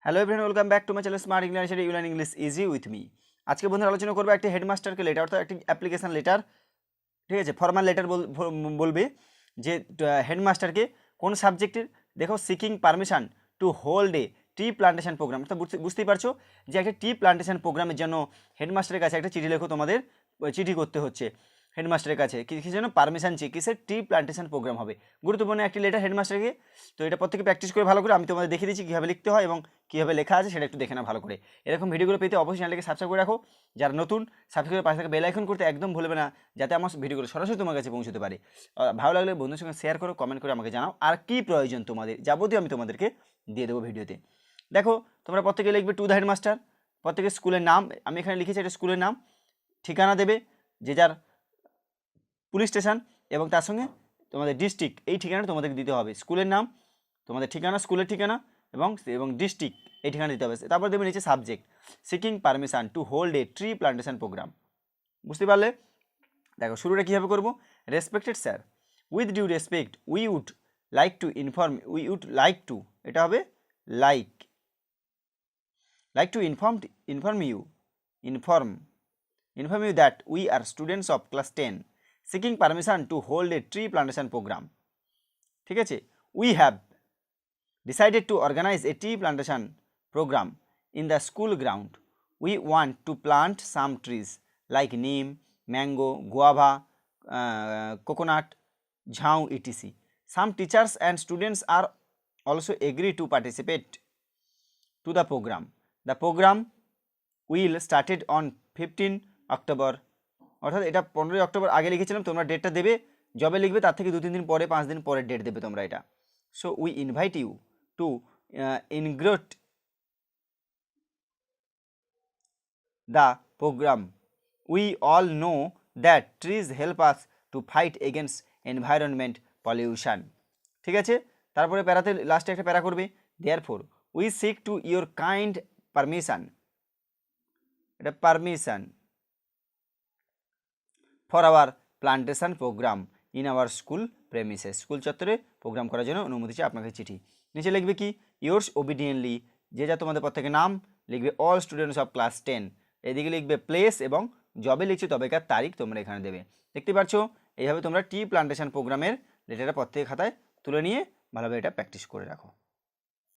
Hello everyone, welcome back to my channel Smart English you learn English easy with me. আজকে বন্ধুরা আলোচনা করবো একটি হেডমাস্টারকে লেটার অর্থাৎ একটি অ্যাপ্লিকেশন লেটার, ঠিক আছে, ফর্মাল লেটার বলবে যে হেডমাস্টারকে কোন সাবজেক্টের, দেখো, seeking permission to hold a tea plantation programme. অর্থাৎ বুঝতেই পারছো যে একটা টি প্লান্টেশন প্রোগ্রামের জন্য হেডমাস্টারের কাছে একটা চিঠি লেখো, তোমাদের চিঠি করতে হচ্ছে হেডমাস্টারের কাছে কি জন্য পারমিশন চেয়ে কিসের টি প্লান্টেশন প্রোগ্রাম হবে, গুরুত্বপূর্ণ একটি লেটার হেডমাস্টারকে। তো এটা প্রত্যেকে প্র্যাকটিস করে ভালো করে, আমি তোমাদের দেখিয়ে দিচ্ছি কীভাবে লিখতে হয় এবং কীভাবে লেখা আছে সেটা একটু দেখে নাও ভালো করে। এরকম ভিডিওগুলো পেতে অবশ্যই চ্যানেলকে সাবস্ক্রাইব করে রাখো, যারা নতুন সাবস্ক্রাইব পাশে থাকা বেল আইকন করতে একদম ভুলবে না, যাতে আমার ভিডিওগুলো সরাসরি তোমার কাছে পৌঁছতে পারে। ভালো লাগলে বন্ধুদের সঙ্গে শেয়ার করো, কমেন্ট করে আমাকে জানাও আর কী প্রয়োজন তোমাদের, যাবতীয় আমি তোমাদেরকে দিয়ে দেবো ভিডিওতে। দেখো, তোমরা প্রত্যেকে লিখবে টু দ্য হেডমাস্টার, প্রত্যেকের স্কুলের নাম আমি এখানে লিখেছি, এটা স্কুলের নাম, ঠিকানা দেবে যে যার পুলিশ স্টেশন এবং তার সঙ্গে তোমাদের ডিস্ট্রিক্ট, এই ঠিকানাটা তোমাদেরকে দিতে হবে। স্কুলের নাম, তোমাদের ঠিকানা, স্কুলের ঠিকানা এবং ডিস্ট্রিক্ট, এই ঠিকানা দিতে হবে। তারপর দেবে নিচে subject, seeking permission to hold a tree plantation program. বুঝতে পারলে? দেখো শুরুটা কীভাবে করবো। Respected sir, with due respect we would like to এটা হবে like to inform you that we are students of class 10 seeking permission to hold a tree plantation program. ঠিক আছে, we have decided to organize a tree plantation program in the school ground. We want to plant some trees like neem, mango, guava, coconut, jhaun, etc. Some teachers and students are also agree to participate to the program. The program will started on 15 October, অর্থাৎ এটা 15 October আগে লিখেছিলাম, তোমরা ডেটটা দেবে, যবে লিখবে তার থেকে 2-3 দিন পরে, 5 দিন পরে ডেট দেবে তোমরা এটা। So we invite you to inaugurate the programme. We all know that trees help us to fight against environment pollution. ঠিক আছে, তারপরে প্যারাতে লাস্টে একটা প্যারা করবে, therefore we seek to your kind permission, এটা permission for our plantation programme in our school premises. School চত্বরে programme করার জন্য অনুমতি চাই আপনাকে চিঠি। নিচে লিখবে কি, ইয়োর্স ওবিডিয়েন্টলি, যে যা তোমাদের প্রত্যেকের নাম লিখবে, অল স্টুডেন্টস অফ ক্লাস 10, এদিকে লিখবে প্লেস এবং যবে লিখছে তবেকার তারিখ তোমরা এখানে দেবে। দেখতে পাচ্ছ, এইভাবে তোমরা টি প্লান্টেশন প্রোগ্রামের লেটারটা প্রত্যেক খাতায় তুলে নিয়ে ভালোভাবে এটা প্র্যাকটিস করে রাখো।